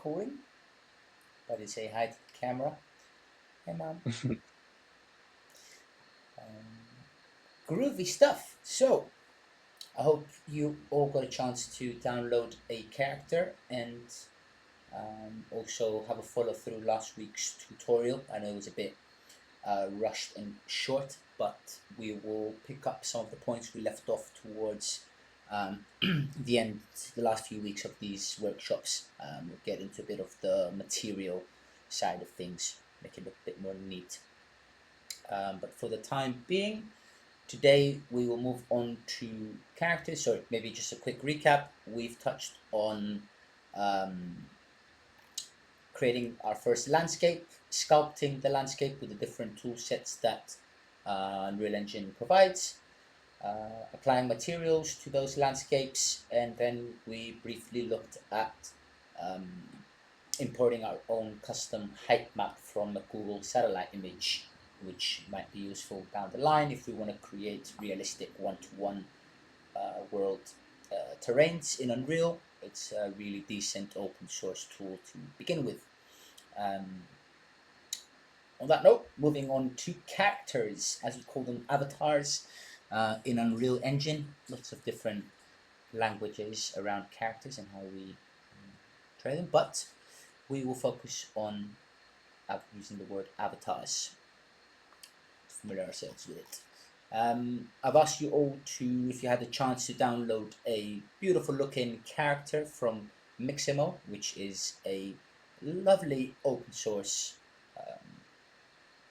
recording. But say hi to the camera. Hey, mom. Groovy stuff. So, I hope you all got a chance to download a character and also have a follow through last week's tutorial. I know it was a bit rushed and short, but we will pick up some of the points we left off towards the end, the last few weeks of these workshops. We'll get into a bit of the material side of things, make it look a bit more neat. But for the time being, today we will move on to characters. So maybe just a quick recap. We've touched on um, creating our first landscape, sculpting the landscape with the different tool sets that Unreal Engine provides, applying materials to those landscapes, and then we briefly looked at um, importing our own custom height map from a Google satellite image, which might be useful down the line if we want to create realistic one-to-one world terrains in Unreal. It's a really decent open source tool to begin with. Um, on that note, moving on to characters, as we call them, avatars in Unreal Engine. Lots of different languages around characters and how we train them, but we will focus on using the word avatars to familiar ourselves with it. I've asked you all to, if you had the chance to download a beautiful looking character from Mixamo, which is a lovely open source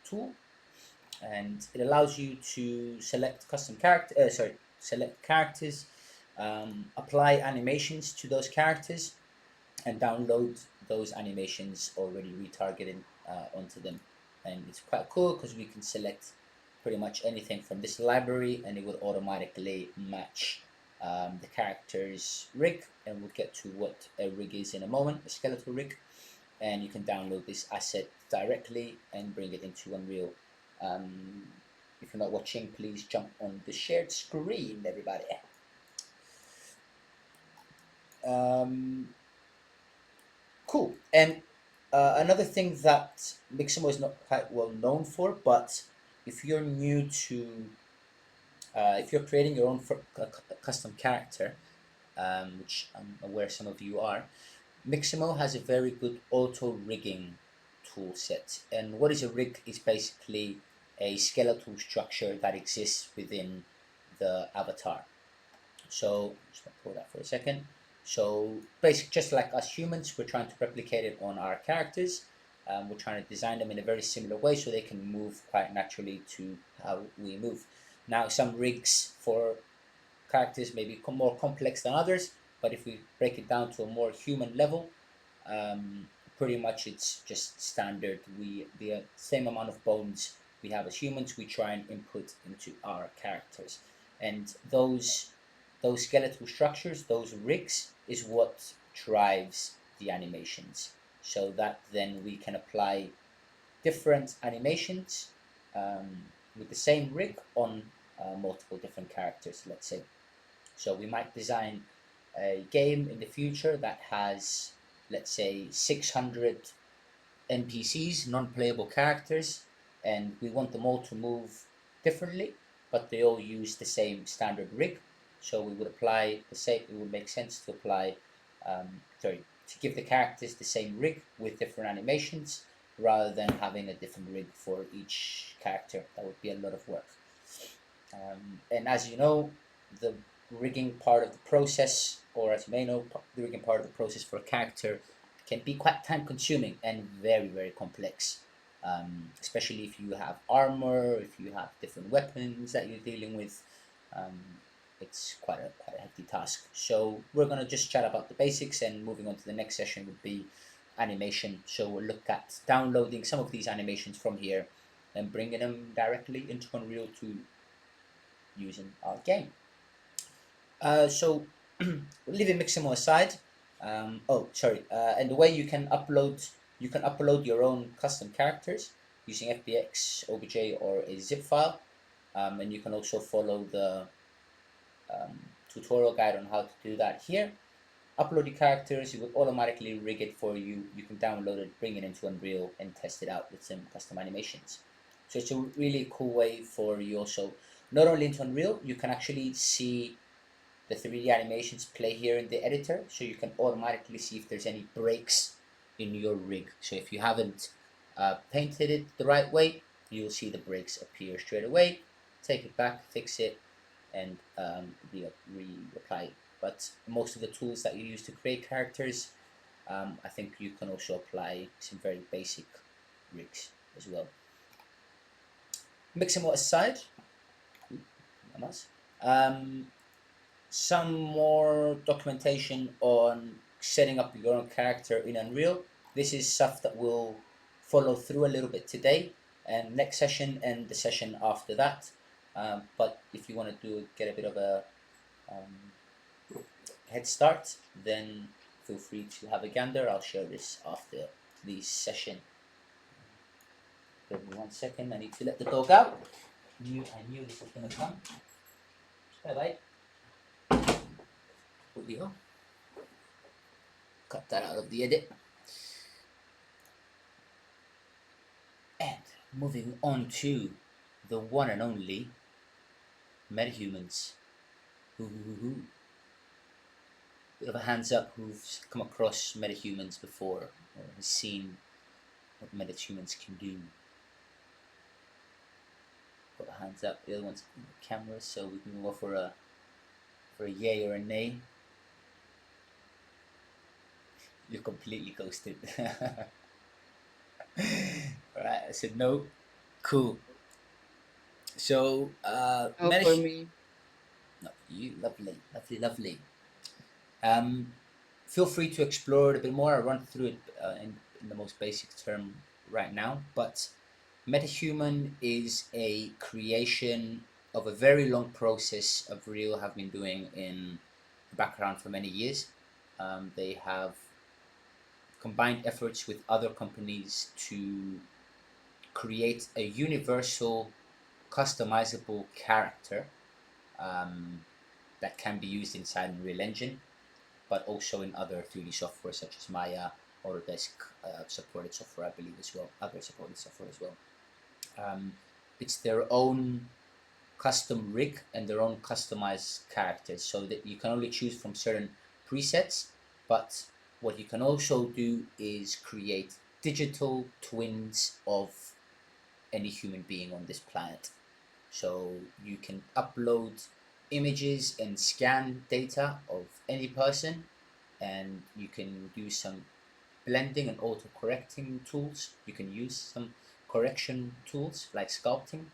tool, and it allows you to select select characters, apply animations to those characters, and download those animations already retargeted onto them. And it's quite cool because we can select pretty much anything from this library and it would automatically match the character's rig. And we'll get to what a rig is in a moment, a skeletal rig. And you can download this asset directly and bring it into Unreal. If you're not watching, please jump on the shared screen, everybody. Um, Cool. And another thing that Mixamo is not quite well known for, but if you're new to, if you're creating your own custom character, which I'm aware some of you are, Mixamo has a very good auto rigging tool set. And what is a rig is basically a skeletal structure that exists within the avatar. So just gonna pull that for a second. So basically, just like us humans, we're trying to replicate it on our characters. We're trying to design them in a very similar way so they can move quite naturally to how we move. Now, some rigs for characters may be more complex than others, but if we break it down to a more human level, um, pretty much it's just standard. The same amount of bones we have as humans, we try and input into our characters, and those skeletal structures, those rigs, is what drives the animations. So that then we can apply different animations with the same rig on multiple different characters, let's say. So we might design a game in the future that has, let's say, 600 NPCs, non-playable characters, and we want them all to move differently, but they all use the same standard rig. So we would apply the same. It would make sense to apply, to give the characters the same rig with different animations, rather than having a different rig for each character. That would be a lot of work. And as you know, the rigging part of the process, or as you may know, the rigging part of the process for a character can be quite time consuming and very, very complex. Especially if you have armor, if you have different weapons that you're dealing with. Um, it's quite a hefty task. So we're gonna just chat about the basics, and moving on to the next session would be animation. So we'll look at downloading some of these animations from here and bringing them directly into Unreal to using our game. So leaving Mixamo aside, and the way you can upload your own custom characters using FBX, OBJ, or a zip file, and you can also follow the tutorial guide on how to do that here. upload your characters, it will automatically rig it for you. You can download it, bring it into Unreal, and test it out with some custom animations. So it's a really cool way for you also, not only into Unreal, you can actually see the 3D animations play here in the editor, so you can automatically see if there's any breaks in your rig. So if you haven't painted it the right way, you'll see the breaks appear straight away. Take it back, fix it, and reapply. But most of the tools that you use to create characters, I think you can also apply some very basic rigs as well. Mixamo aside, um, some more documentation on setting up your own character in Unreal. This is stuff that we'll follow through a little bit today and next session and the session after that. But if you want to get a bit of a head start, then feel free to have a gander. I'll share this after the session. Give me 1 second. I need to let the dog out. I knew this was gonna come. Bye bye. There we go. Cut that out of the edit. And moving on to the one and only metahumans. Bit of a hands up who've come across metahumans before or has seen what metahumans can do. Got a hands up. The other one's on the camera, so we can go for a yay or a nay. You're completely ghosted. Right, I said no. Cool. So, No, for me. no, you lovely, lovely, lovely. Feel free to explore it a bit more. I'll run through it in the most basic term right now. But MetaHuman is a creation of a very long process of Real have been doing in the background for many years. They have combined efforts with other companies to create a universal, customizable character um, that can be used inside Unreal Engine, but also in other 3D software such as Maya, Autodesk supported software, I believe, as well, other supported software as well. It's their own custom rig and their own customized characters, so that you can only choose from certain presets. But what you can also do is create digital twins of any human being on this planet. So you can upload images and scan data of any person, and you can do some blending and auto correcting tools. You can use some correction tools like sculpting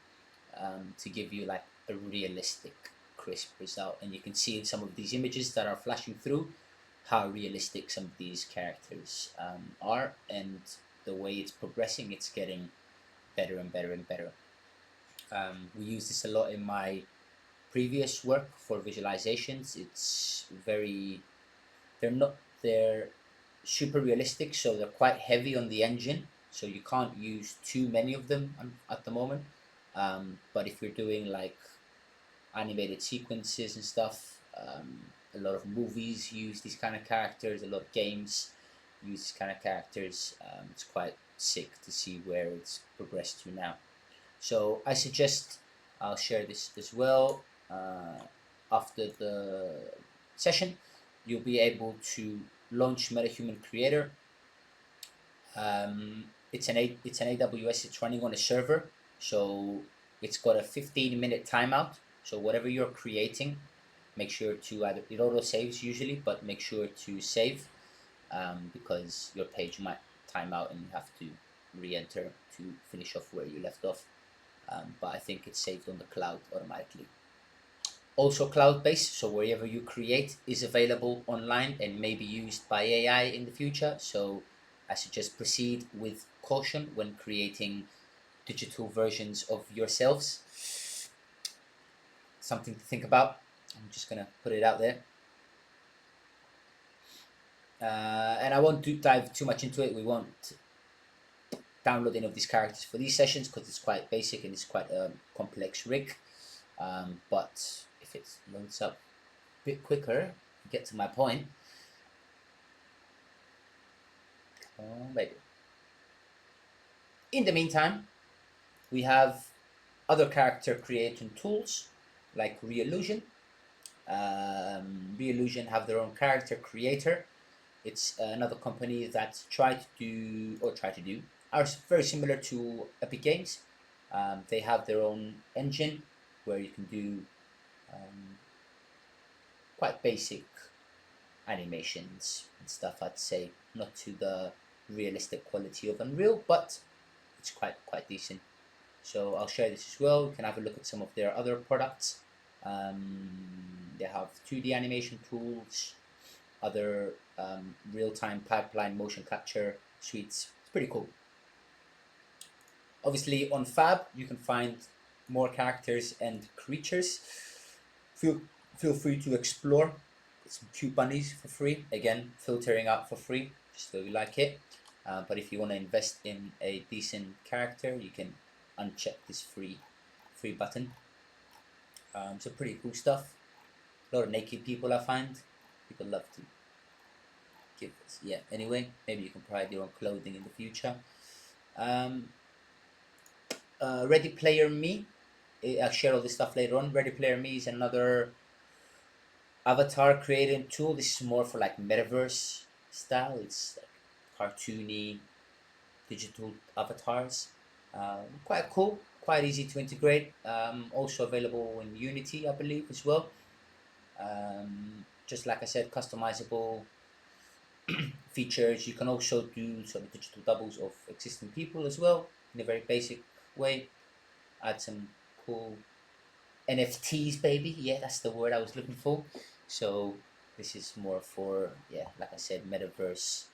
to give you like a realistic, crisp result. And you can see in some of these images that are flashing through how realistic some of these characters are, and the way it's progressing, it's getting better and better and better. We use this a lot in my previous work for visualizations. It's very, they're super realistic, so they're quite heavy on the engine. So you can't use too many of them at the moment. But if you're doing like animated sequences and stuff, a lot of movies use these kind of characters. A lot of games use these kind of characters. It's quite sick to see where it's progressed to now. So I suggest I'll share this as well after the session. You'll be able to launch MetaHuman Creator. It's an AWS. It's running on a server, so it's got a 15-minute timeout. So whatever you're creating, make sure to either it auto saves usually, but make sure to save because your page might time out and you have to re-enter to finish off where you left off. But I think it's saved on the cloud automatically. Also cloud-based, so wherever you create is available online and may be used by AI in the future. So I suggest proceed with caution when creating digital versions of yourselves. Something to think about. I'm just gonna put it out there. And I won't dive too much into it. We won't download any of these characters for these sessions because it's quite basic and it's quite a complex rig. But if it loads up a bit quicker, get to my point. Oh, baby. In the meantime, we have other character creation tools like Reallusion. Reallusion have their own character creator. It's another company that try to do are very similar to Epic Games. They have their own engine where you can do um, quite basic animations and stuff. I'd say not to the realistic quality of Unreal, but it's quite decent. So I'll share this as well. You can have a look at some of their other products. They have 2D animation tools, other real-time pipeline motion capture suites. It's pretty cool. Obviously, on Fab, you can find more characters and creatures. Feel feel free to explore some cute bunnies for free. Again, filtering out for free, just so you like it. But if you want to invest in a decent character, you can uncheck this free button. So pretty cool stuff. A lot of naked people I find. People love to give us. Yeah. Anyway, maybe you can provide your own clothing in the future. Um, Ready Player Me. I'll share all this stuff later on. Ready Player Me is another avatar creating tool. This is more for like metaverse style. It's like cartoony digital avatars. Quite cool, quite easy to integrate. Also available in Unity, I believe, as well. Just like I said, customizable features. You can also do sort of digital doubles of existing people as well in a very basic way. Add some cool NFTs, baby. Yeah, that's the word I was looking for. So this is more for, yeah, like I said, metaverse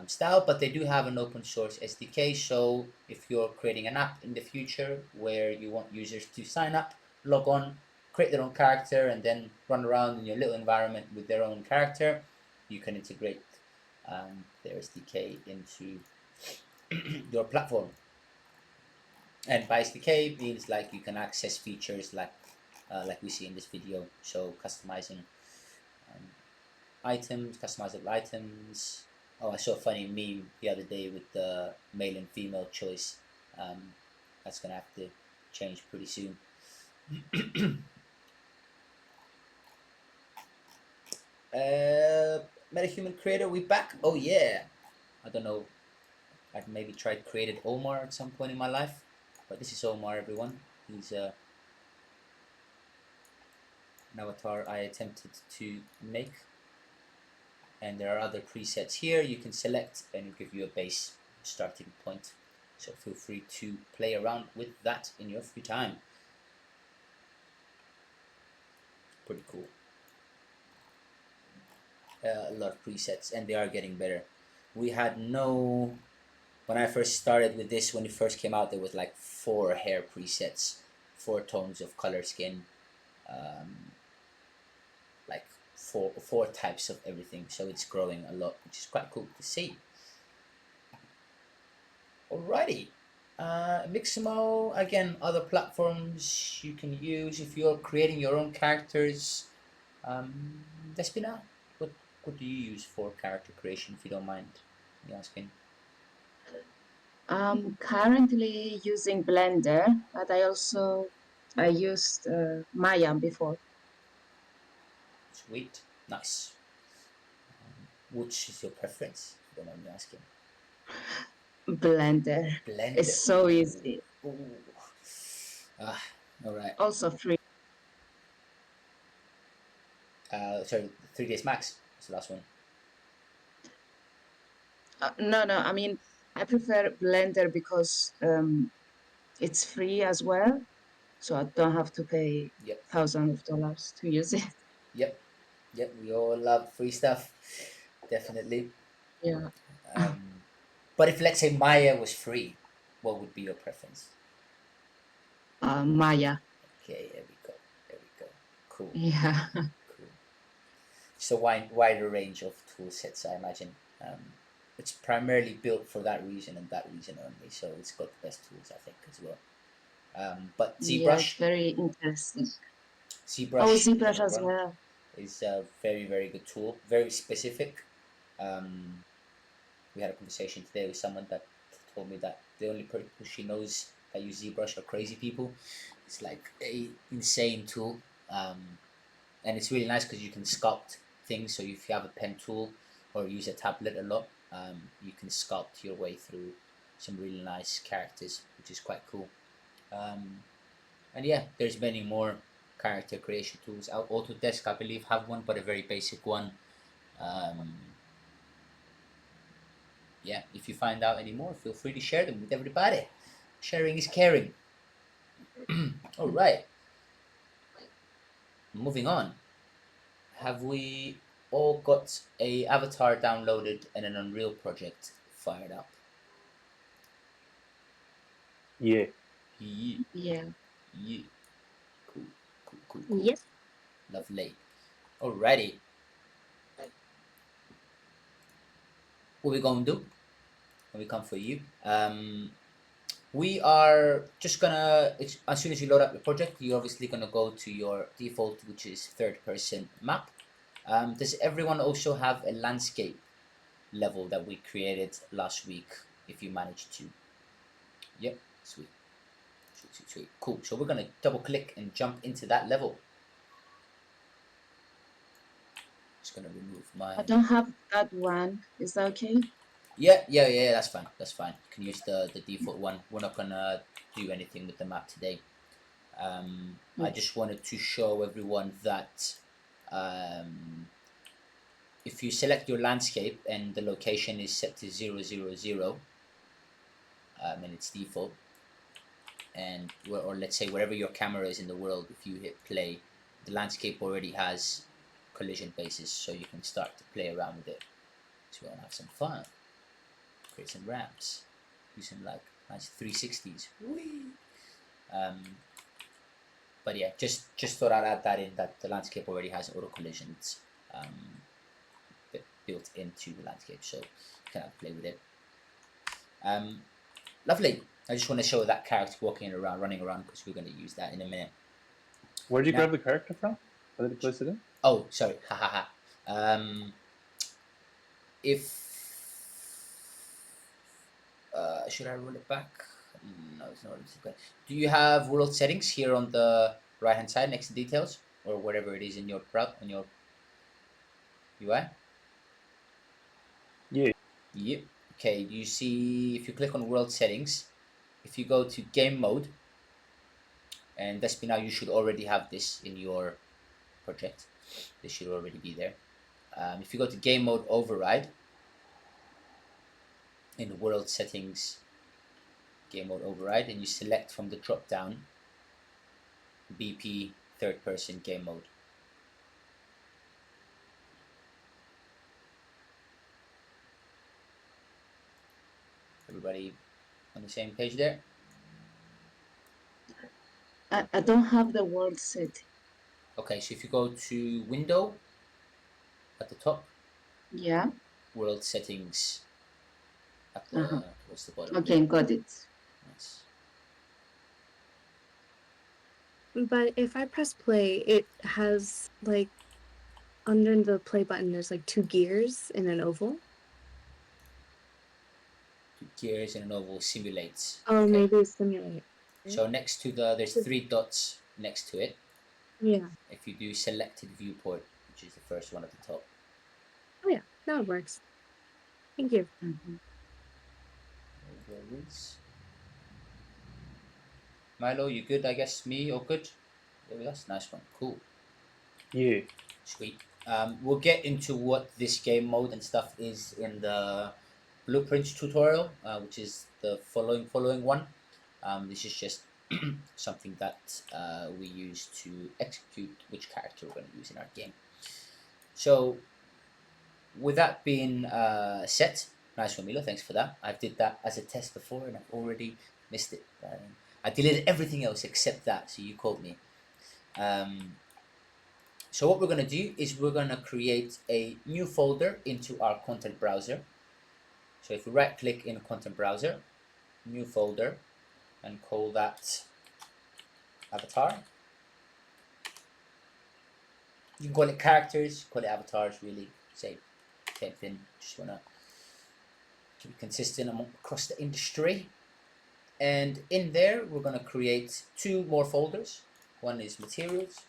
style, but they do have an open source SDK. So if you're creating an app in the future where you want users to sign up, log on, create their own character, and then run around in your little environment with their own character, you can integrate their SDK into your platform. And by SDK means like you can access features like we see in this video. So customizing um, items, customizable items. Oh, I saw a funny meme the other day with the male and female choice. Um, that's gonna have to change pretty soon. MetaHuman Creator, we back. Oh yeah. I don't know. I've maybe tried created Omar at some point in my life, but this is Omar, everyone. He's an avatar I attempted to make, and there are other presets here you can select, and it'll give you a base starting point. So feel free to play around with that in your free time. Pretty cool. A lot of presets, and they are getting better. We had no when I first started with this. When it first came out, there was like 4 hair presets, 4 tones of color skin, um, like four types of everything. So it's growing a lot, which is quite cool to see. Alrighty. Mixamo, again, other platforms you can use if you're creating your own characters. Um, Despina, what do you use for character creation, if you don't mind me asking? I'm currently using Blender, but I used Maya before. Sweet, nice. Which is your preference, if you don't mind me asking? Blender. It's Blender. so easy. Ooh. Ah, all right. Also free. Sorry, 3ds Max is the last one. No, I mean, I prefer Blender because it's free as well, so I don't have to pay Yep, thousands of dollars to use it. yep, yep. We all love free stuff, definitely. Yeah. Um, but if let's say Maya was free, what would be your preference? Maya. Okay, there we go. There we go. Cool, Yeah. cool. So wider range of tool sets, I imagine. It's primarily built for that reason and that reason only. So it's got the best tools, I think, as well. But Yeah, it's ZBrush, very interesting. Oh, ZBrush is ZBrush another as one. well. Is a very very good tool, very specific. Um, we had a conversation today with someone that told me that the only people she knows that use ZBrush are crazy people. It's like a insane tool, and it's really nice because you can sculpt things. So if you have a pen tool or use a tablet a lot, you can sculpt your way through some really nice characters, which is quite cool. Um, and yeah, there's many more character creation tools. Autodesk, I believe, have one, but a very basic one. Um, yeah, if you find out any more, feel free to share them with everybody. Sharing is caring. All right, moving on. Have we all got a avatar downloaded and an Unreal project fired up? Yeah. Yeah, Yeah. yeah. Cool, cool, cool, cool. Yes. Lovely. Alrighty. What we gonna do when we come for you? We are just gonna, as soon as you load up your project, you're obviously gonna go to your default, which is third person map. Does everyone also have a landscape level that we created last week, if you managed to? Yep, sweet. Sweet, sweet, sweet. Cool. So we're gonna double click and jump into that level. Just gonna remove my. I don't have that one. Is that okay? Yeah. That's fine. That's fine. You can use the default one. We're not gonna do anything with the map today. I Okay. just wanted to show everyone that if you select your landscape and the location is set to 000, and it's default, and or let's say wherever your camera is in the world, if you hit play, the landscape already has collision bases, so you can start to play around with it. So we want to have some fun, create some ramps, do some like nice 360s. Whee! But yeah, just thought I'd add that in, that the landscape already has auto collisions built into the landscape, so you can play with it. Lovely. I just want to show that character walking around, running around, because we're going to use that in a minute. Where'd you Now- grab the character from? How did you place it in? Oh, sorry. Ha ha ha. If should I roll it back? No, it's not. It's okay. Do you have world settings here on the right hand side next to details, or whatever it is in your UI? Yeah. Yep. Okay. Do you see, if you click on world settings, if you go to game mode, and Despina, you should already have this in your project. This should already be there. If you go to game mode override, in world settings, game mode override, and you select from the drop down BP third person game mode. Everybody on the same page there? I don't have the world set. Okay, so if you go to window at the top, Yeah. world settings at the Uh-huh. towards the bottom. Okay, got it. Nice. But if I press play, it has like under the play button, there's like two gears in an oval. Two gears and an oval simulates. Oh, Okay. maybe it's simulate. So next to there's three dots next to it. Yeah. If you do selected viewport, which is the first one at the top. Oh yeah, that works. Thank you. Mhm. There it is. Milo, you good? I guess me, all good? There we go. Nice one. Cool. Yeah. Sweet. We'll get into what this game mode and stuff is in the blueprints tutorial, which is the following one. This is just something that we use to execute which character we're going to use in our game. So, with that being set, nice one, Milo. Thanks for that. I did that as a test before, and I've already missed it. I deleted everything else except that, so you called me. So what we're going to do is we're going to create a new folder into our content browser. So if we right click in content browser, new folder, and call that avatar. You can call it characters, call it avatars, really, same thing. Just want to keep it consistent across the industry. And in there, we're going to create 2 more folders. One is materials,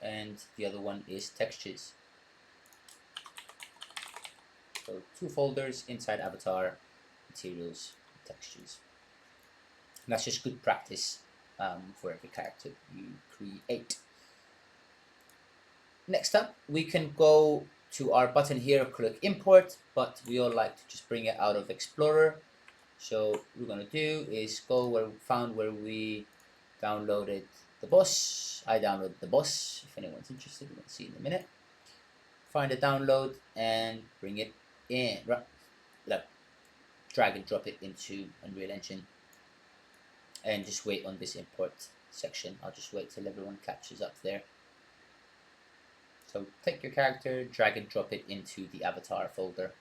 and the other one is textures. So 2 folders inside avatar, materials, textures. And that's just good practice for every character you create. Next up, we can go to our button here, click import, but we all like to just bring it out of Explorer. So what we're going to do is go where we found where we downloaded the boss. I downloaded the boss. If anyone's interested, we'll see in a minute. Find the download and bring it in. Drag and drop it into Unreal Engine. And just wait on this import section. I'll just wait till everyone catches up there. So take your character, drag and drop it into the avatar folder.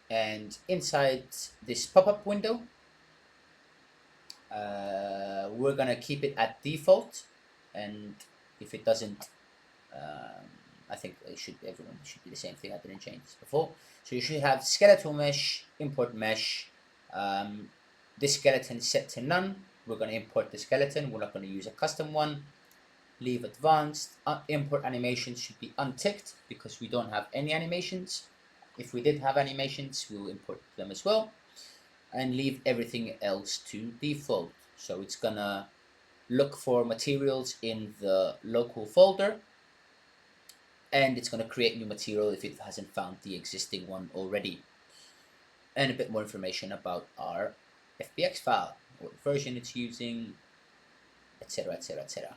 And inside this pop-up window, we're gonna keep it at default. And if it doesn't, I think everyone should be the same thing. I didn't change this before. So you should have skeletal mesh, import mesh. This skeleton is set to none. We're going to import the skeleton. We're not going to use a custom one. Leave advanced. Import animations should be unticked because we don't have any animations. If we did have animations, we'll import them as well. And leave everything else to default. So it's going to look for materials in the local folder. And it's going to create new material if it hasn't found the existing one already. And a bit more information about our FBX file, what version it's using, etc, etc, etc.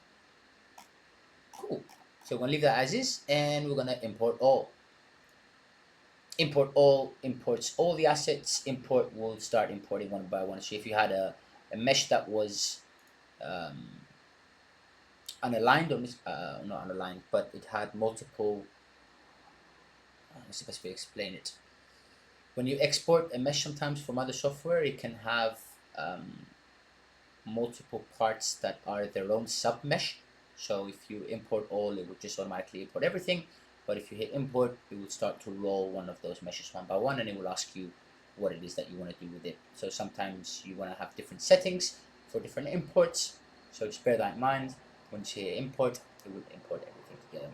Cool. So we're going to leave that as is, and we're going to import all. Import all imports all the assets. Import will start importing one by one. So if you had a mesh that was unaligned, or not unaligned, but it had multiple, what's the best way to explain it? When you export a mesh sometimes from other software, it can have multiple parts that are their own sub-mesh. So if you import all, it will just automatically import everything. But if you hit import, it will start to roll one of those meshes one by one, and it will ask you what it is that you want to do with it. So sometimes you want to have different settings for different imports. So just bear that in mind. Once you hit import, it will import everything together.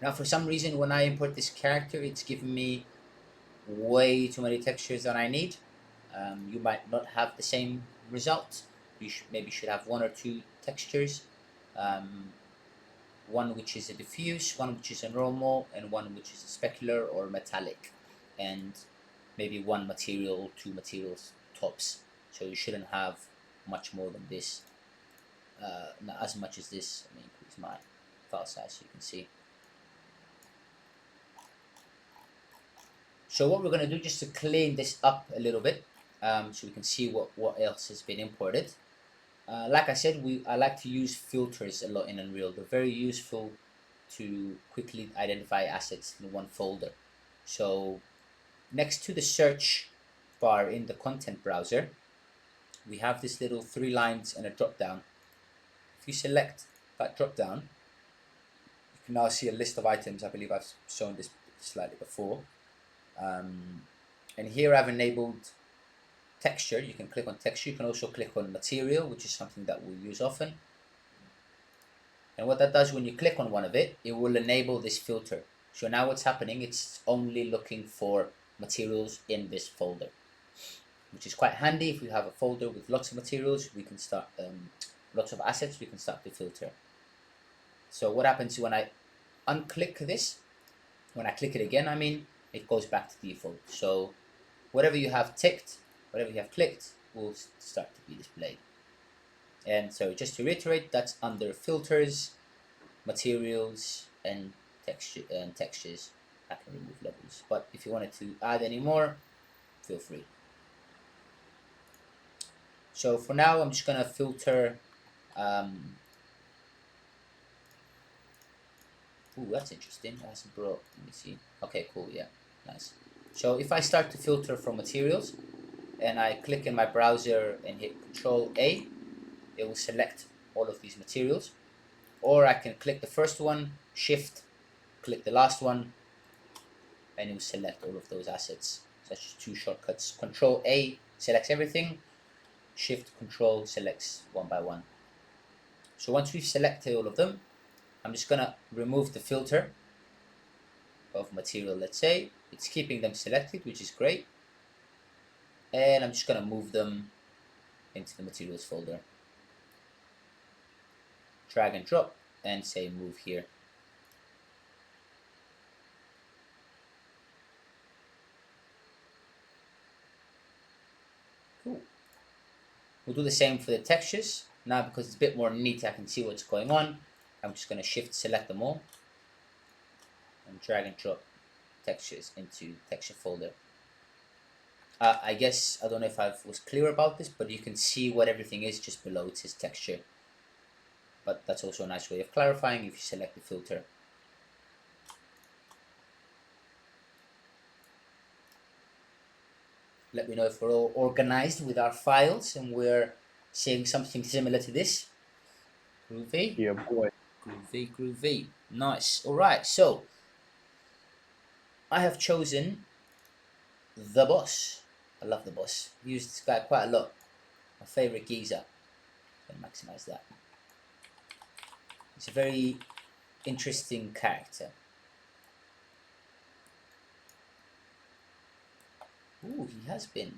Now, for some reason, when I import this character, it's giving me way too many textures than I need. You might not have the same result. You maybe should have 1 or 2 textures. One which is a diffuse, one which is a normal, and one which is a specular or metallic, and maybe 1 material or 2 materials tops. So you shouldn't have much more than this. Not as much as this. Let me increase my file size so you can see. So what we're going to do, just to clean this up a little bit, so we can see what else has been imported. Like I said, I like to use filters a lot in Unreal. They're very useful to quickly identify assets in one folder. So next to the search bar in the content browser, we have this little 3 lines and a drop down. If you select that drop down, you can now see a list of items. I believe I've shown this slightly before. And here I've enabled texture. You can click on texture. You can also click on material, which is something that we'll use often. And what that does, when you click on one of it, it will enable this filter. So now what's happening, it's only looking for materials in this folder, which is quite handy. If we have a folder with lots of materials, we can start, lots of assets, we can start to filter. So what happens when I unclick this, when I click it again, I mean, it goes back to default. So whatever you have ticked, whatever you have clicked, will start to be displayed. And so just to reiterate, that's under filters, materials, and textures. I can remove levels, but if you wanted to add any more, feel free. So for now, I'm just gonna filter. Ooh, that's interesting. It hasn't brought. Let me see. Okay, cool. Yeah, nice. So if I start to filter from materials, and I click in my browser and hit Control A, it will select all of these materials. Or I can click the first one, Shift, click the last one, and it will select all of those assets. So that's just 2 shortcuts. Control A selects everything, Shift Control selects one by one. So once we've selected all of them, I'm just gonna remove the filter of material, let's say. It's keeping them selected, which is great. And I'm just gonna move them into the materials folder. Drag and drop and say move here. Cool. We'll do the same for the textures. Now because it's a bit more neat, I can see what's going on. I'm just gonna shift select them all and drag and drop textures into texture folder. I guess, I don't know if I was clear about this, but you can see what everything is just below. It says texture. But that's also a nice way of clarifying if you select the filter. Let me know if we're all organized with our files and we're seeing something similar to this. Groovy. Yeah, boy. Groovy, groovy. Nice. Alright, so I have chosen the boss. I love the boss. I use this guy quite a lot. My favorite geezer. Can maximize that. It's a very interesting character. Ooh, he has been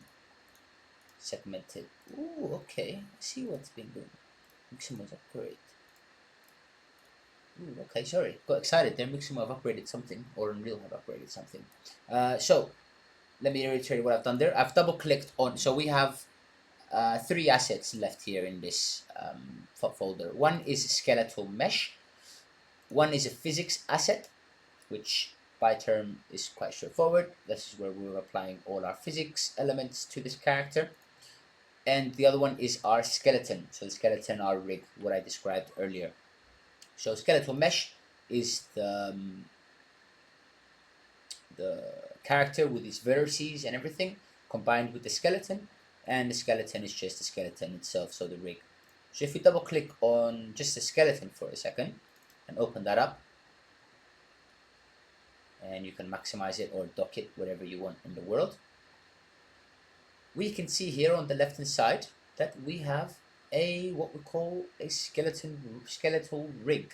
segmented. Ooh, okay. I see what's been doing. Miximo's upgrade. Ooh, okay, sorry. Got excited there. Miximo have upgraded something, or Unreal have upgraded something. So, let me reiterate what I've done there. I've double clicked on, so we have 3 assets left here in this folder. One is a skeletal mesh. One is a physics asset, which by term is quite straightforward. This is where we're applying all our physics elements to this character. And the other one is our skeleton. So the skeleton, our rig, what I described earlier. So skeletal mesh is the character with its vertices and everything combined with the skeleton, and the skeleton is just the skeleton itself, so the rig. So if we double click on just the skeleton for a second and open that up, and you can maximize it or dock it wherever you want in the world, we can see here on the left hand side that we have a what we call a skeletal rig,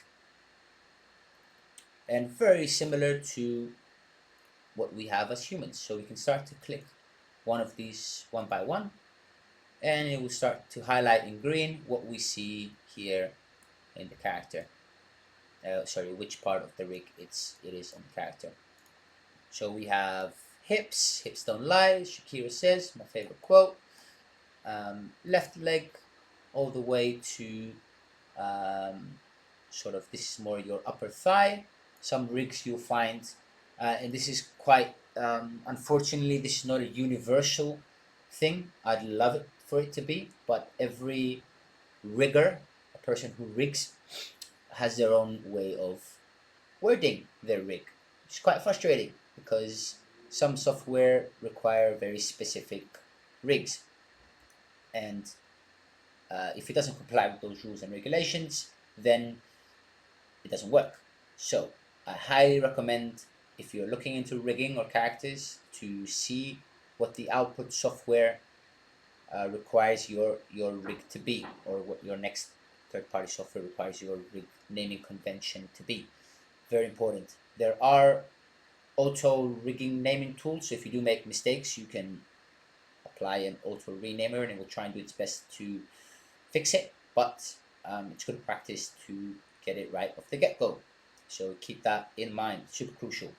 and very similar to what we have as humans. So we can start to click one of these one by one, and it will start to highlight in green what we see here in the character. Sorry, which part of the rig it is on the character. So we have hips don't lie, Shakira says, my favorite quote. Left leg all the way to sort of, this is more your upper thigh. Some rigs you'll find, and this is quite, unfortunately, this is not a universal thing. I'd love it for it to be, but every rigger, a person who rigs, has their own way of wording their rig, which is quite frustrating because some software require very specific rigs, and if it doesn't comply with those rules and regulations, then it doesn't work. So I highly recommend, if you're looking into rigging or characters, to see what the output software requires your rig to be, or what your next third-party software requires your rig naming convention to be. Very important. There are auto rigging naming tools, so if you do make mistakes, you can apply an auto renamer and it will try and do its best to fix it, but it's good practice to get it right off the get-go. So keep that in mind, super crucial.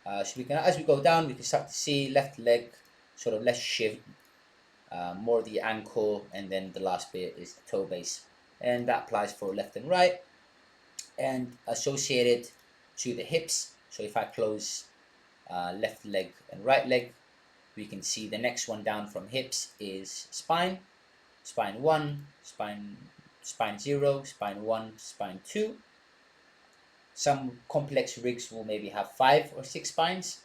So we can, as we go down, we can start to see left leg, sort of less shift, more the ankle, and then the last bit is the toe base. And that applies for left and right. And associated to the hips, so if I close left leg and right leg, we can see the next one down from hips is spine. Spine 1, spine 0, spine 1, spine 2. Some complex rigs will maybe have 5 or 6 spines.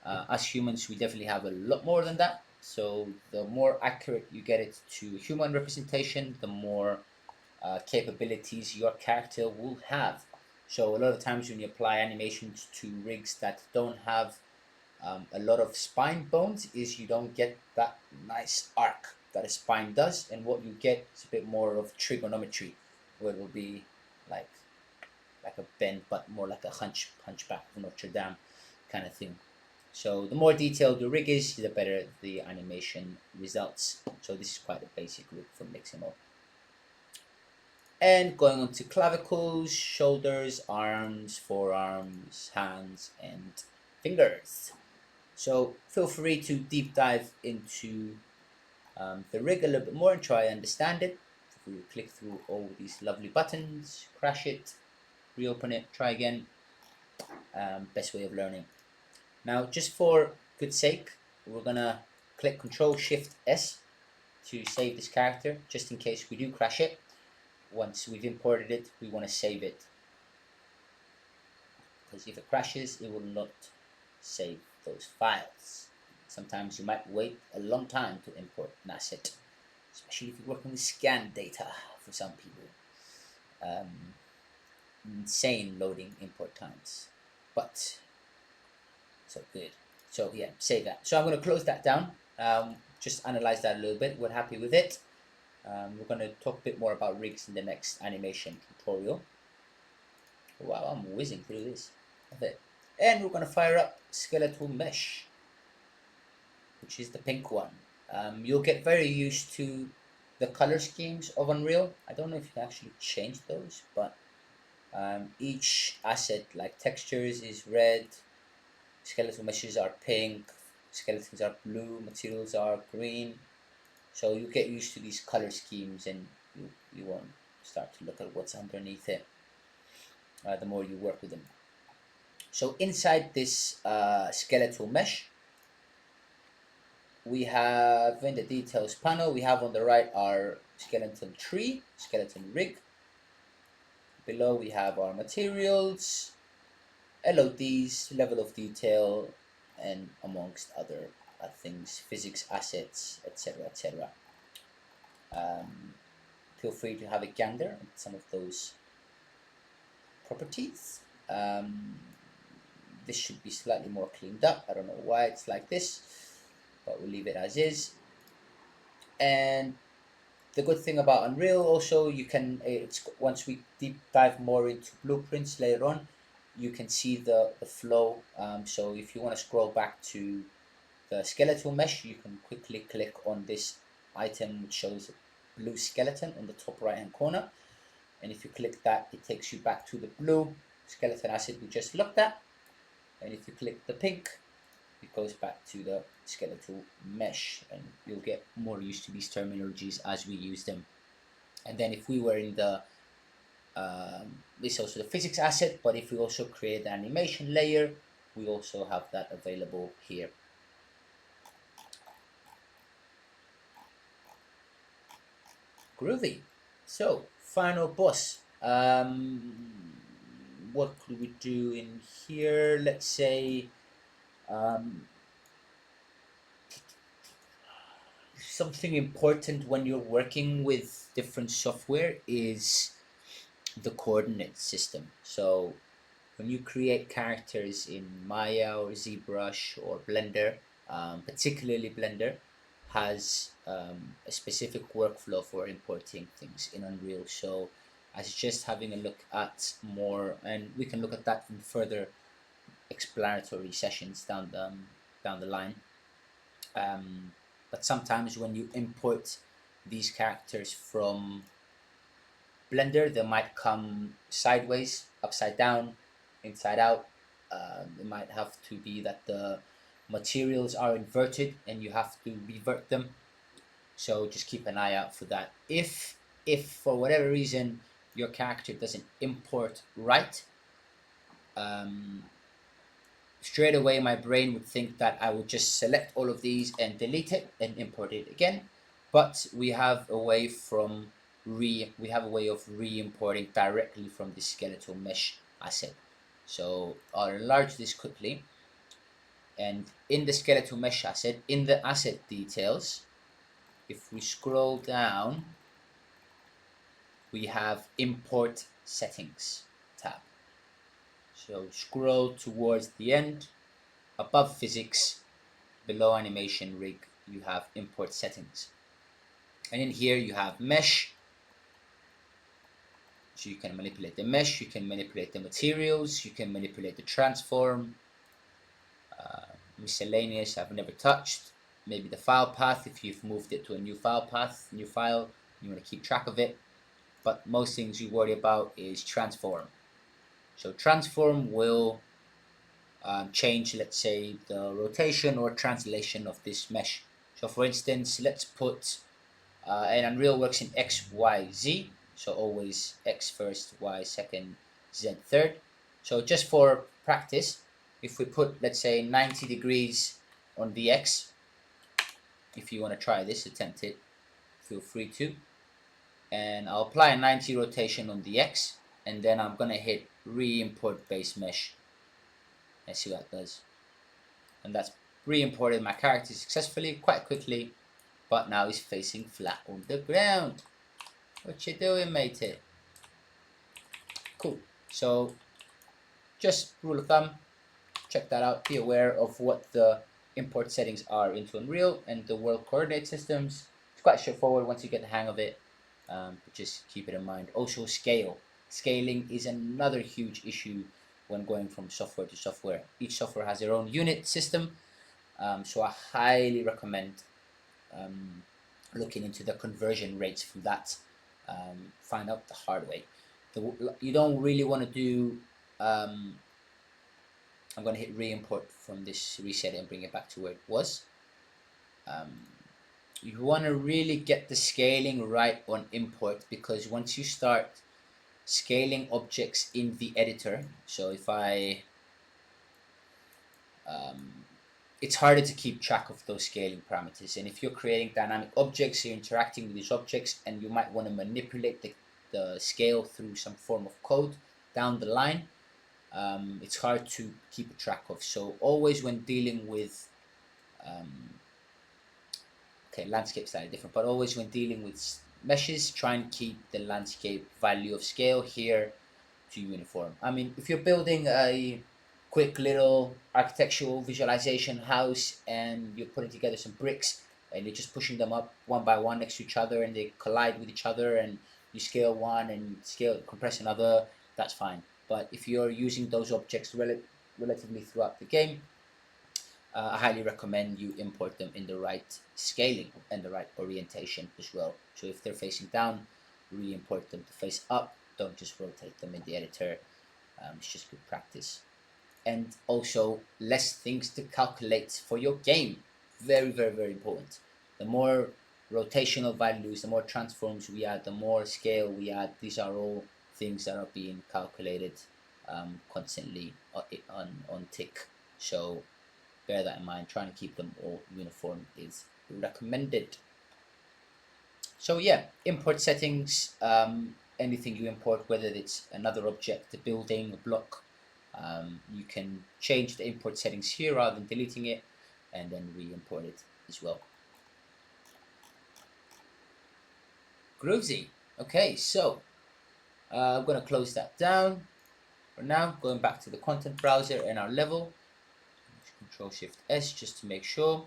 As humans, we definitely have a lot more than that. So the more accurate you get it to human representation, the more capabilities your character will have. So a lot of times when you apply animations to rigs that don't have a lot of spine bones, is you don't get that nice arc that a spine does, and what you get is a bit more of trigonometry, where it will be like a bend, but more like a hunchback of Notre Dame kind of thing. So the more detailed the rig is, the better the animation results. So this is quite a basic rig from Mixamo. And going on to clavicles, shoulders, arms, forearms, hands, and fingers. So feel free to deep dive into the rig a little bit more and try and understand it. If we click through all these lovely buttons, crash it, reopen it, try again. Best way of learning. Now, just for good sake, we're gonna click Control Shift S to save this character, just in case we do crash it. Once we've imported it, we want to save it, because if it crashes, it will not save those files. Sometimes you might wait a long time to import an asset, especially if you're working with scan data for some people. Insane loading import times, but so good. So yeah, save that. So I'm going to close that down. Just analyze that a little bit. We're happy with it. We're going to talk a bit more about rigs in the next animation tutorial. Wow, I'm whizzing through this. Love it. And we're going to fire up Skeletal Mesh, which is the pink one. You'll get very used to the color schemes of Unreal. I don't know if you can actually change those, but each asset, like textures, is red, skeletal meshes are pink, skeletons are blue, materials are green. So you get used to these color schemes, and you won't start to look at what's underneath it the more you work with them. So inside this skeletal mesh, we have in the details panel, we have on the right our skeleton tree, skeleton rig. Below we have our materials, LODs, level of detail, and amongst other things, physics assets, etc., etc. Feel free to have a gander at some of those properties. This should be slightly more cleaned up. I don't know why it's like this, but we'll leave it as is. And the good thing about Unreal also, you can, once we deep dive more into blueprints later on, you can see the flow. So if you want to scroll back to the skeletal mesh, you can quickly click on this item which shows a blue skeleton on the top right hand corner, and if you click that, it takes you back to the blue skeleton asset we just looked at, and if you click the pink, it goes back to the skeletal mesh, and you'll get more used to these terminologies as we use them. And then if we were in the this is also the physics asset, but if we also create the animation layer, we also have that available here. Groovy. So final boss. What could we do in here? Let's say something important when you're working with different software is the coordinate system. So when you create characters in Maya or ZBrush or Blender, particularly Blender, has a specific workflow for importing things in Unreal. So I suggest having a look at more, and we can look at that in further explanatory sessions down the line. But sometimes when you import these characters from Blender, they might come sideways, upside down, inside out. It might have to be that the materials are inverted and you have to revert them. So just keep an eye out for that. If for whatever reason your character doesn't import right, straight away my brain would think that I would just select all of these and delete it and import it again. But we have a way of re-importing directly from the skeletal mesh asset. So I'll enlarge this quickly. And in the skeletal mesh asset, in the asset details, if we scroll down, we have import settings tab. So scroll towards the end. Above physics, below animation rig, you have import settings. And in here you have mesh. So you can manipulate the mesh, you can manipulate the materials, you can manipulate the transform. Miscellaneous, I've never touched. Maybe the file path, if you've moved it to a new file path, new file, you want to keep track of it. But most things you worry about is transform. So transform will change, let's say, the rotation or translation of this mesh. So for instance, let's put, and Unreal works in X, Y, Z. So always X first, Y second, Z third. So just for practice, if we put, let's say, 90 degrees on the X, if you want to try this, attempt it, feel free to. And I'll apply a 90 rotation on the X, and then I'm going to hit re-import base mesh and see what it does. And that's re-imported my character successfully, quite quickly, but now he's facing flat on the ground. What you doing, matey? Cool. So just rule of thumb, check that out. Be aware of what the import settings are into Unreal and the world coordinate systems. It's quite straightforward once you get the hang of it, but just keep it in mind. Also scale. Scaling is another huge issue when going from software to software. Each software has their own unit system, so I highly recommend looking into the conversion rates for that. Find out the hard way. You don't really want to do. I'm going to hit re-import from this reset and bring it back to where it was. You want to really get the scaling right on import, because once you start scaling objects in the editor, so if I it's harder to keep track of those scaling parameters. And if you're creating dynamic objects, you're interacting with these objects, and you might want to manipulate the scale through some form of code down the line, it's hard to keep a track of. So always when dealing with landscape slightly different, but always when dealing with meshes, try and keep the landscape value of scale here to uniform. I mean, if you're building a quick little architectural visualization house and you're putting together some bricks and you're just pushing them up one by one next to each other and they collide with each other, and you scale one and scale compress another, that's fine. But if you're using those objects relatively throughout the game, I highly recommend you import them in the right scaling and the right orientation as well. So if they're facing down, re-import them to face up. Don't just rotate them in the editor. It's just good practice. And also less things to calculate for your game. Very, very, very important. The more rotational values, the more transforms we add, the more scale we add. These are all things that are being calculated constantly on tick. So bear that in mind. Trying to keep them all uniform is recommended. So yeah, import settings, anything you import, whether it's another object, a building, a block, you can change the import settings here rather than deleting it, and then re-import it as well. Groovy. Okay, so I'm going to close that down for now. Going back to the content browser and our level. Control Shift S just to make sure.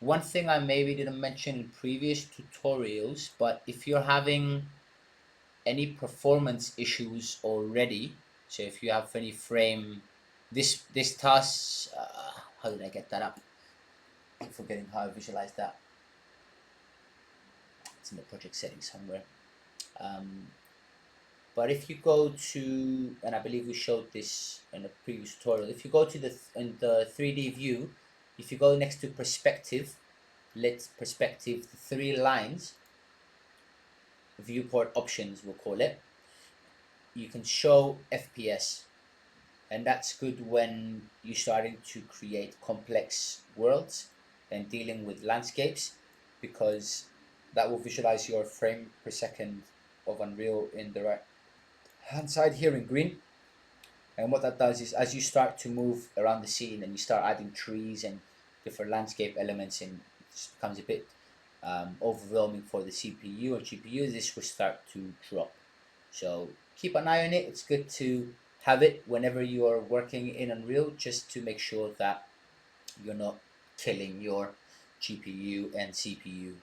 One thing I maybe didn't mention in previous tutorials, but if you're having any performance issues already, so if you have any frame, this task, how did I get that up? I keep forgetting how I visualize that. It's in the project settings somewhere. But if you go to, and I believe we showed this in a previous tutorial, if you go to the 3D view, if you go next to perspective, let perspective, the 3 lines, viewport options we'll call it, you can show FPS, and that's good when you're starting to create complex worlds and dealing with landscapes, because that will visualize your frame per second of Unreal in the right hand side here in green. And what that does is, as you start to move around the scene and you start adding trees and different landscape elements, and it just becomes a bit overwhelming for the CPU or GPU, this will start to drop. So keep an eye on it. It's good to have it whenever you are working in Unreal, just to make sure that you're not killing your GPU and CPU.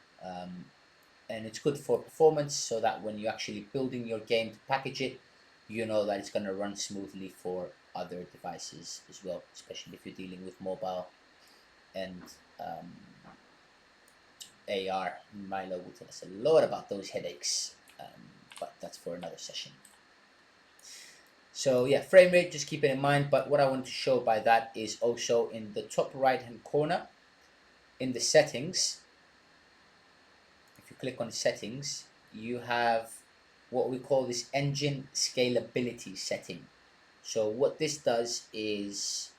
And it's good for performance, so that when you're actually building your game to package it, you know that it's going to run smoothly for other devices as well, especially if you're dealing with mobile and AR. Milo will tell us a lot about those headaches, but that's for another session. So yeah, frame rate, just keep it in mind. But what I want to show by that is also in the top right hand corner, in the settings, if you click on settings, you have what we call this engine scalability setting. So what this does is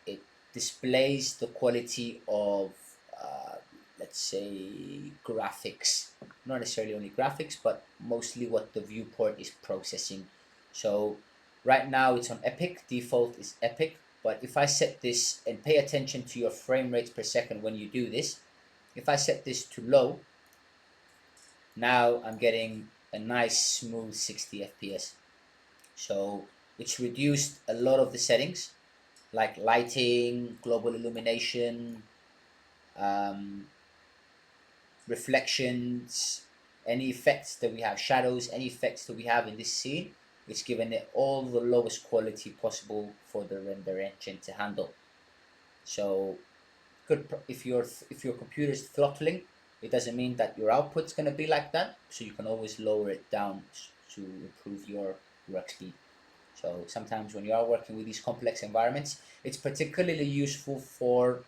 it displays the quality of let's say graphics, not necessarily only graphics, but mostly what the viewport is processing. So right now it's on epic, default is epic, but if I set this, and pay attention to your frame rates per second when you do this, if I set this to low, now I'm getting a nice smooth 60 FPS. So it's reduced a lot of the settings like lighting, global illumination, reflections, any effects that we have, shadows, any effects that we have in this scene. It's given it all the lowest quality possible for the render engine to handle. So good, if your computer is throttling, it doesn't mean that your output's going to be like that. So you can always lower it down to improve your work speed. So sometimes when you are working with these complex environments, it's particularly useful for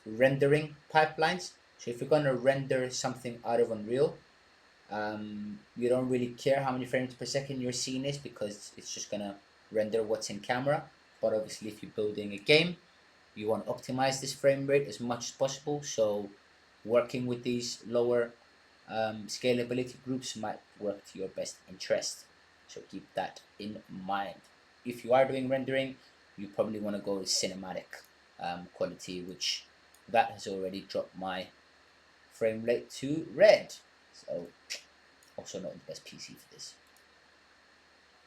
rendering pipelines. So if you're going to render something out of Unreal, you don't really care how many frames per second your scene is, because it's just going to render what's in camera. But obviously if you're building a game, you want to optimize this frame rate as much as possible. So working with these lower scalability groups might work to your best interest. So keep that in mind. If you are doing rendering, you probably want to go with cinematic quality, which that has already dropped my frame rate to red. So also not the best PC for this.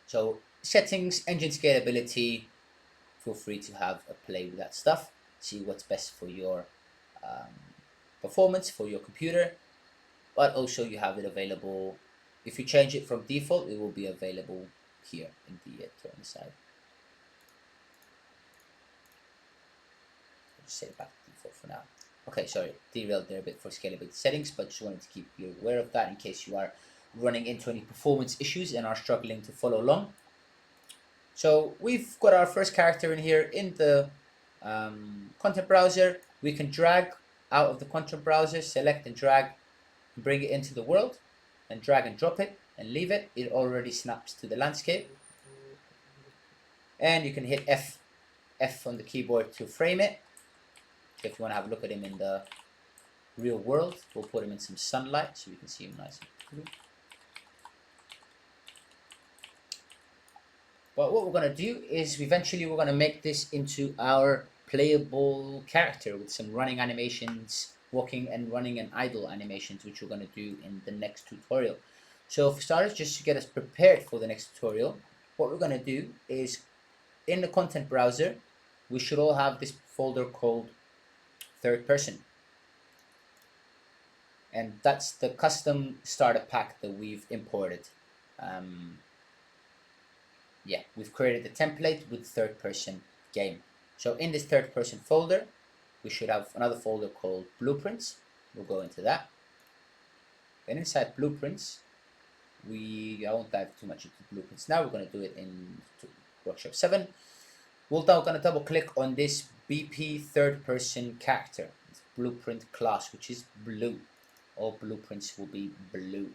So settings, engine scalability, feel free to have a play with that stuff. See what's best for your performance, for your computer, but also you have it available. If you change it from default, it will be available here in the editor on the side. I'll just set it back to default for now. Okay, sorry, derailed there a bit for scalability settings, but just wanted to keep you aware of that in case you are running into any performance issues and are struggling to follow along. So we've got our first character in here in the content browser. We can drag out of the content browser, select and drag, and bring it into the world, and drag and drop it and leave it. It already snaps to the landscape. And you can hit F on the keyboard to frame it. If you want to have a look at him in the real world, we'll put him in some sunlight so you can see him nice and blue. But what we're going to do is eventually we're going to make this into our playable character with some running animations, walking and running and idle animations, which we're going to do in the next tutorial. So for starters, just to get us prepared for the next tutorial, what we're going to do is in the content browser, we should all have this folder called third person. And that's the custom starter pack that we've imported. Yeah, we've created a template with third person game. So in this third person folder, we should have another folder called blueprints. We'll go into that. Then inside blueprints, I won't dive too much into blueprints now. We're going to do it in workshop 7. We're now going to double click on this BP third person character, this blueprint class, which is blue. All blueprints will be blue.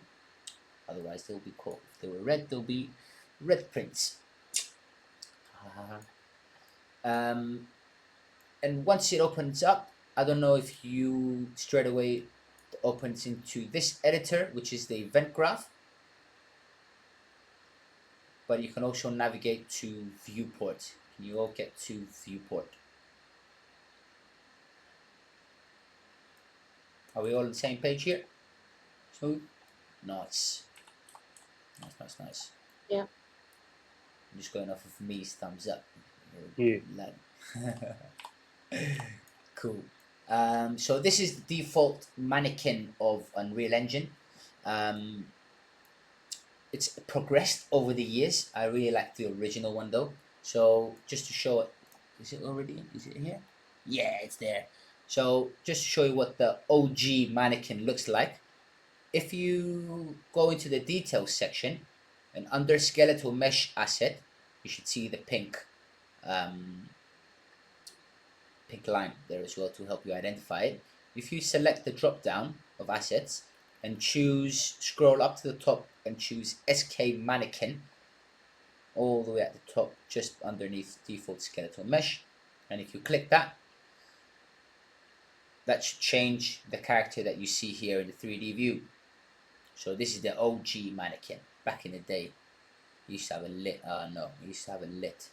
Otherwise, they'll be cool. If they were red, they'll be red prints. And once it opens up, I don't know if you straight away opens into this editor, which is the event graph, but you can also navigate to viewport. Can you all get to viewport? Are we all on the same page here? So nice. Nice. Yeah. I'm just going off of me's thumbs up. Yeah. Cool. So this is the default mannequin of Unreal Engine. Um, it's progressed over the years. I really like the original one though. So just to show it, is it already? Is it here? Yeah, it's there. So just to show you what the OG mannequin looks like. If you go into the details section and under skeletal mesh asset, you should see the um, pink line there as well to help you identify it. If you select the drop down of assets and scroll up to the top and choose SK mannequin all the way at the top, just underneath default skeletal mesh, and if you click that, that should change the character that you see here in the 3D view. So this is the OG mannequin. Back in the day, you used to have a lit. No, you used to have a lit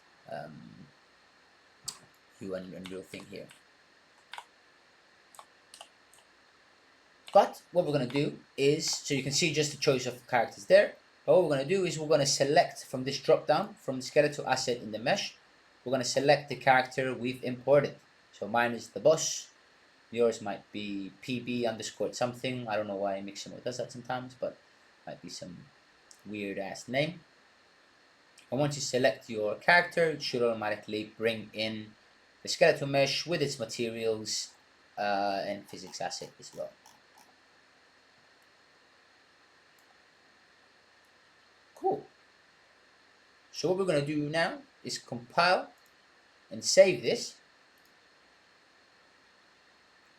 hue and Unreal thing here. But what we're going to do is, so you can see just the choice of characters there. But what we're going to do is we're going to select from this drop down, from the skeletal asset in the mesh, we're going to select the character we've imported. So mine is the boss. Yours might be PB underscore something. I don't know why Mixamo does that sometimes, but might be some weird ass name. And once you select your character, it should automatically bring in the skeletal mesh with its materials and physics asset as well. Cool. So what we're going to do now is compile and save this.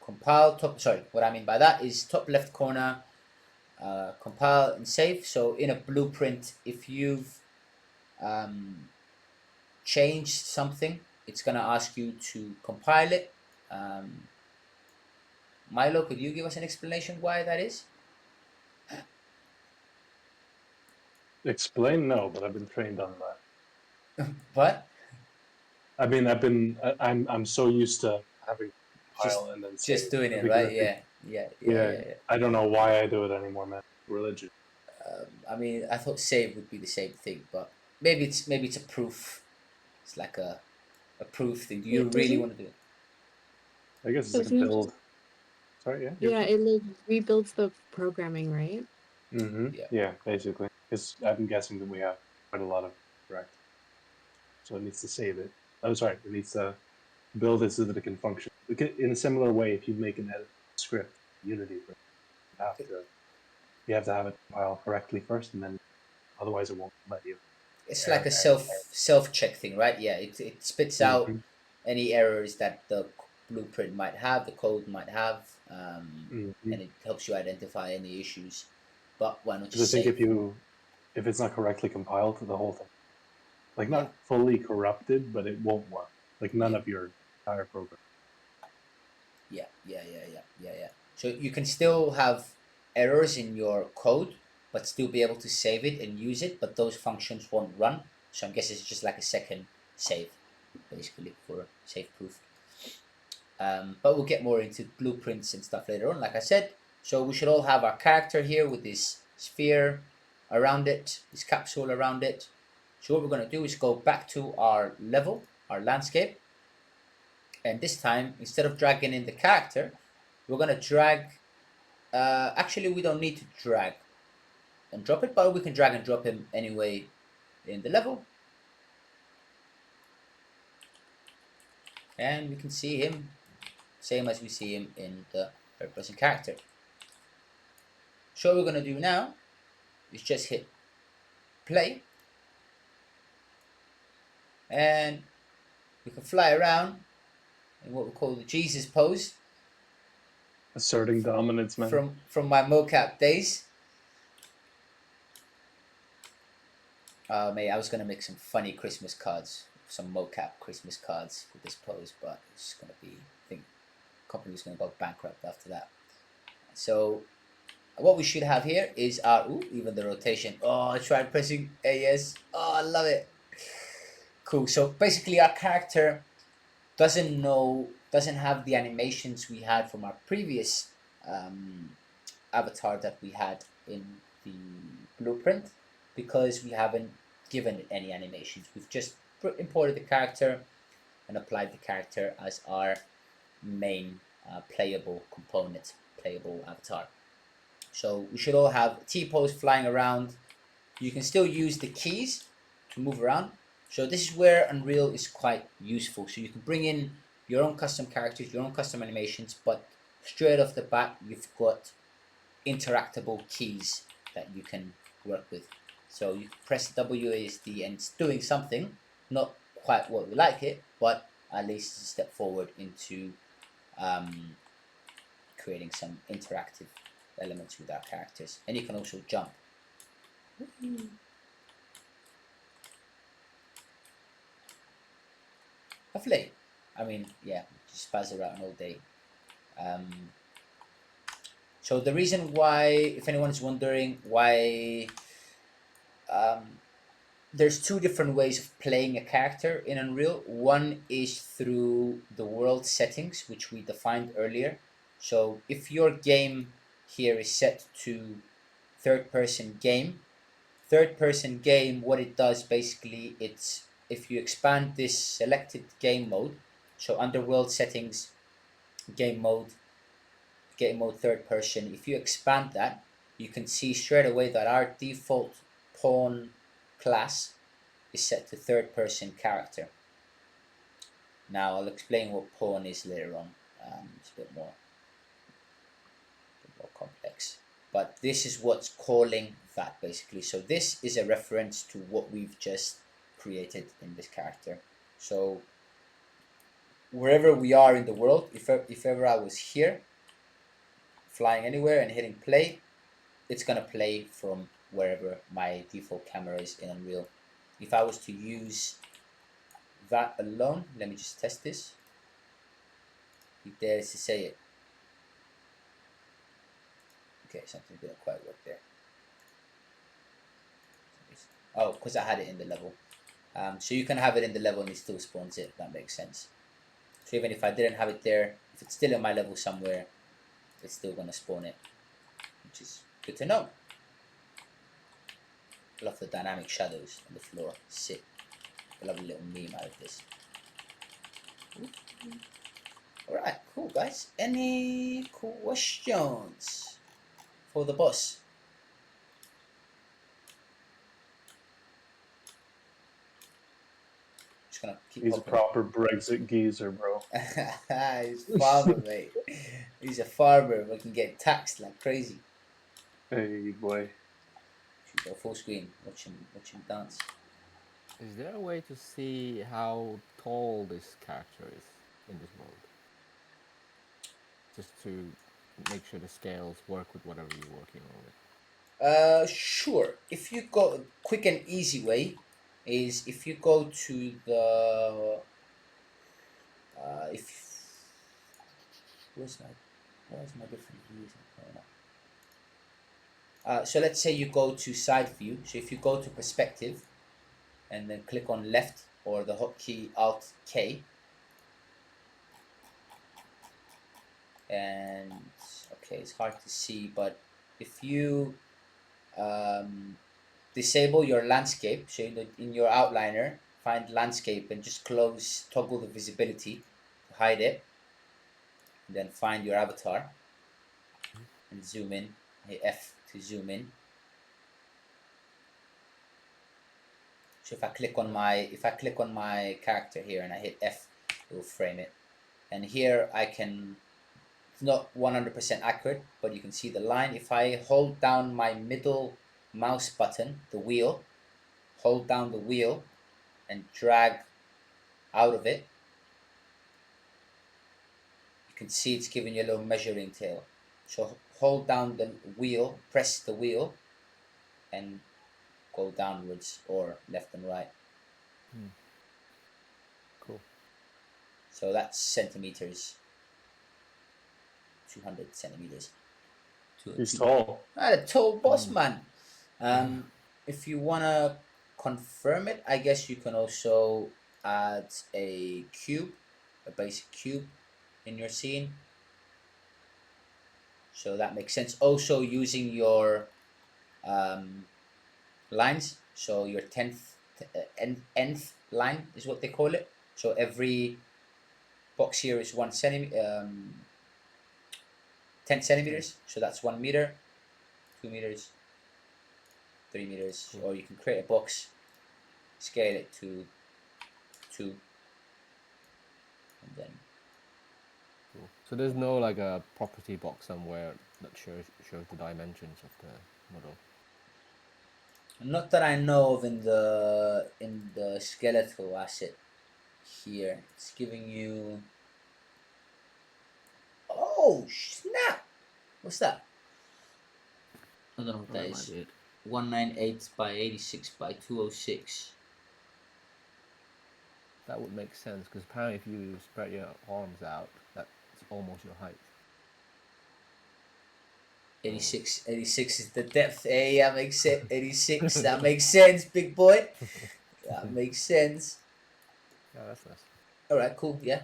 Compile top, sorry, what I mean by that is top left corner, compile and save. So in a blueprint, if you've changed something, it's going to ask you to compile it. Milo, could you give us an explanation why that is? Explain? No, but I've been trained on that. But I'm so used to having just compile and then just save. doing it, Because right? Yeah. I don't know why I do it anymore, man. Religion. I mean, I thought save would be the same thing, but maybe it's a proof. It's like a proof thing. Do you Wait, really doesn't want to do it? I guess it's like a doesn't it build. just Sorry, yeah. yeah, it like rebuilds the programming, right? Mm-hmm. Yeah. Yeah, basically. Because I'm guessing that we have quite a lot of correct. So it needs to save it. Oh, sorry. It needs to build it so that it can function. In a similar way, if you make an edit script, Unity, you have to have it compile correctly first, and then otherwise it won't let you. It's like a self check thing, right? Yeah, it spits out Mhm. any errors that the blueprint might have, the code might have, Mhm. and it helps you identify any issues. But why not Because I just think save? if it's not correctly compiled, the whole thing, like Yeah, not fully corrupted, but it won't work. Like none yeah, of your entire program. yeah. So you can still have errors in your code, but still be able to save it and use it, but those functions won't run. So I guess it's just like a second save, basically, for save proof. But we'll get more into blueprints and stuff later on, like I said. So we should all have our character here with this sphere around it, this capsule around it. So what we're going to do is go back to our level, our landscape, and this time, instead of dragging in the character, we're going to drag, actually we don't need to drag and drop it, but we can drag and drop him anyway in the level. And we can see him same as we see him in the third person character. So what we're going to do now is just hit play, and we can fly around in what we call the Jesus pose Asserting dominance, man. from my mocap days. Mate, I was gonna make some funny Christmas cards, some mocap Christmas cards with this pose, but it's gonna be, I think, company's gonna go bankrupt after that. So what we should have here is our, even the rotation. Oh, I tried pressing AS. Oh, I love it. Cool. So basically, our character doesn't have the animations we had from our previous avatar that we had in the blueprint, because we haven't given it any animations. We've just imported the character and applied the character as our main playable component, playable avatar. So we should all have T-pose flying around. You can still use the keys to move around. So this is where Unreal is quite useful. So you can bring in your own custom characters, your own custom animations, but straight off the bat, you've got interactable keys that you can work with. So you press WASD and it's doing something, not quite what we like it, but at least it's a step forward into creating some interactive elements with our characters. And you can also jump. Lovely. I mean, yeah, just spaz around all day. So the reason why, if anyone's wondering why, there's two different ways of playing a character in Unreal. One is through the world settings, which we defined earlier. So if your game here is set to third person game, what it does basically, it's if you expand this selected game mode, so under world settings, game mode third person, if you expand that, you can see straight away that our default pawn class is set to third person character. Now I'll explain what pawn is later on. It's a bit more complex, but this is what's calling that basically. So this is a reference to what we've just created in this character. So wherever we are in the world, if ever I was here flying anywhere and hitting play, it's gonna play from wherever my default camera is in Unreal. If I was to use that alone, let me just test this. He dares to say it. Okay, something didn't quite work there. Oh, because I had it in the level. So you can have it in the level and it still spawns it. That makes sense. So even if I didn't have it there, if it's still in my level somewhere, it's still gonna spawn it, which is good to know. I love the dynamic shadows on the floor. Sick. I love a little meme out of this. Alright, cool guys. Any questions for the boss? Just gonna keep He's a popping. proper Brexit geezer, bro. He's a farmer, mate. He's a farmer. We can get taxed like crazy. Hey, boy. Should go full screen. Watch him dance. Is there a way to see how tall this character is in this world? Just to make sure the scales work with whatever you're working on with. Sure. If you go quick and easy way is if you go to the if where's my different views? So let's say you go to side view. So if you go to perspective and then click on left or the hotkey Alt K, and okay, it's hard to see, but if you disable your landscape, so in your outliner, find landscape and just toggle the visibility to hide it, and then find your avatar and zoom in. Hit F to zoom in. So if I click on my character here and I hit F, it will frame it. And here I can, it's not 100% accurate, but you can see the line. If I hold down my middle mouse button, the wheel, hold down the wheel and drag out of it, you can see it's giving you a little measuring tail. So hold down the wheel, press the wheel and go downwards or left and right. Cool. So that's centimeters, 200 centimeters. He's tall. A tall boss man. If you wanna confirm it, I guess you can also add a cube, a basic cube in your scene. So that makes sense. Also using your lines, so your 10th nth line is what they call it. So every box here is 1 centimeter, 10 centimeters. So that's 1 meter, 2 meters, 3 meters. Cool. Or you can create a box, scale it to 2, and then Cool. So there's no like a property box somewhere that shows the dimensions of the model. not that I know of in the skeletal asset here. It's giving you. Oh snap! What's that? I don't know what Oh, that that might is. be it. 198 by 86 by 206. That would make sense because apparently if you spread your arms out, that's almost your height. 86 is the depth. Hey, that makes sense. 86, that makes sense, big boy. That makes sense. Yeah, that's nice. All right, cool. Yeah,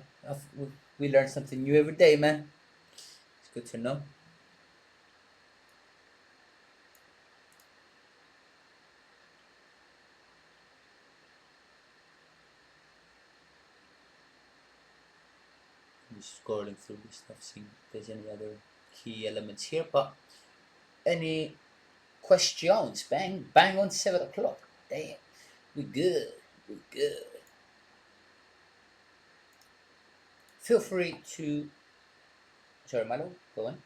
we learn something new every day, man. It's good to know. I'm just scrolling through this stuff, seeing if there's any other key elements here. But any questions? Bang on 7 o'clock. Damn, we good. We good. Feel free to. Sorry, Milo, go on.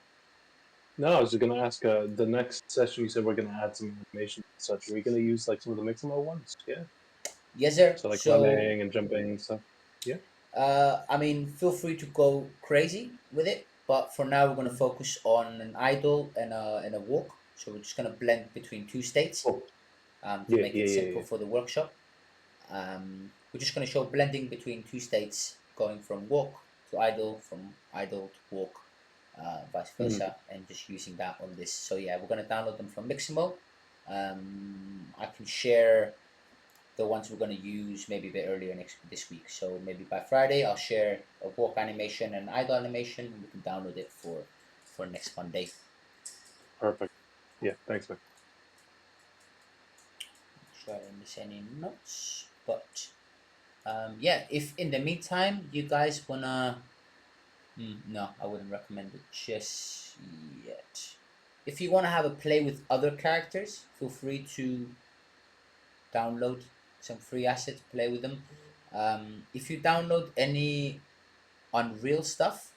No, I was just gonna ask. The next session, you said we're gonna add some animation and such. Are we gonna use like some of the Mixamo ones? Yeah. Yes, sir. So like So, running and jumping and stuff. Yeah. I mean, feel free to go crazy with it, but for now, we're going to focus on an idle and a walk. So we're just going to blend between two states Oh. to Yeah. make Yeah. it Yeah. simple Yeah. for the workshop. We're just going to show blending between two states, going from walk to idle, from idle to walk, vice versa, and just using that on this. So yeah, we're going to download them from Mixamo. I can share the ones we're going to use maybe a bit earlier this week. So maybe by Friday, I'll share a walk animation and idle animation, and we can download it for next Monday. Perfect. Yeah. Thanks, man. Sure, I didn't miss any notes, but yeah. If in the meantime you guys wanna, no, I wouldn't recommend it just yet. If you wanna have a play with other characters, feel free to download some free assets, play with them. If you download any Unreal stuff,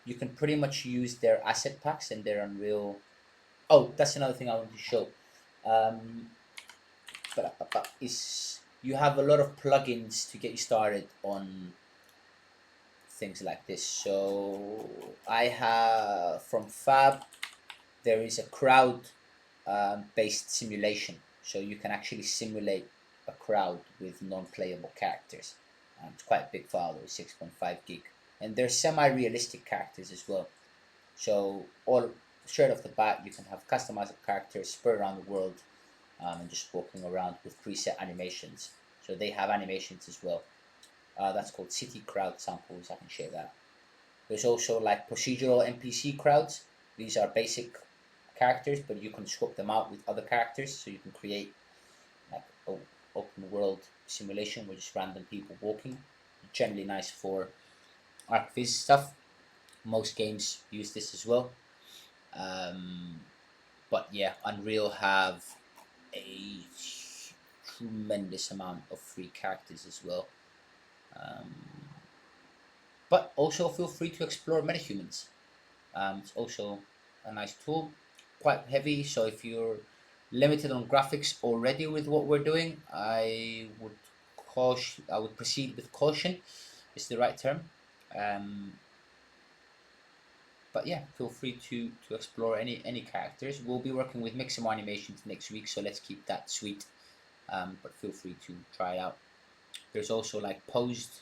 you can pretty much use their asset packs and their Unreal. Oh, that's another thing I want to show. Is you have a lot of plugins to get you started on things like this. So I have from Fab, there is a crowd based simulation. So you can actually simulate a crowd with non-playable characters. It's quite a big file, though, 6.5 gig, and they're semi-realistic characters as well. So all straight off the bat, you can have customizable characters spread around the world, and just walking around with preset animations. So they have animations as well. That's called City Crowd Samples. I can share that. There's also like procedural NPC crowds. These are basic characters, but you can swap them out with other characters, so you can create like an open world simulation with just random people walking. Generally nice for ArcViz stuff. Most games use this as well. But yeah, Unreal have a tremendous amount of free characters as well. Um, but also feel free to explore metahumans. It's also a nice tool, quite heavy. So if you're limited on graphics already with what we're doing, I would proceed with caution. Is the right term. Um, but yeah, feel free to explore any characters. We'll be working with Mixamo animations next week, so let's keep that sweet. But feel free to try it out. There's also like posed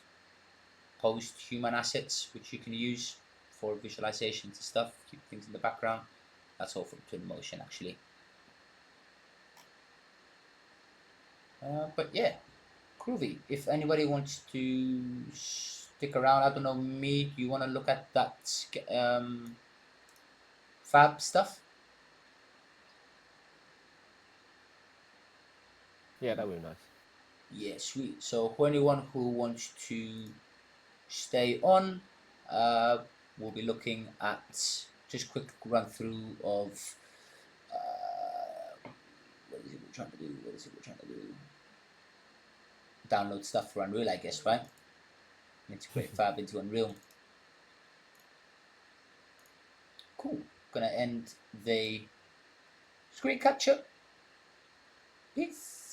human assets which you can use for visualizations and stuff. Keep things in the background. That's all from Twinmotion actually. But yeah, groovy. If anybody wants to stick around, I don't know, me. Do you want to look at that Fab stuff? Yeah, that would be nice. Yeah, sweet. So for anyone who wants to stay on, we'll be looking at just quick run through of what is it we're trying to do? What is it we're trying to do? Download stuff for Unreal, I guess, right? Integrate Fab into Unreal. Cool. Gonna end the screen capture. Peace.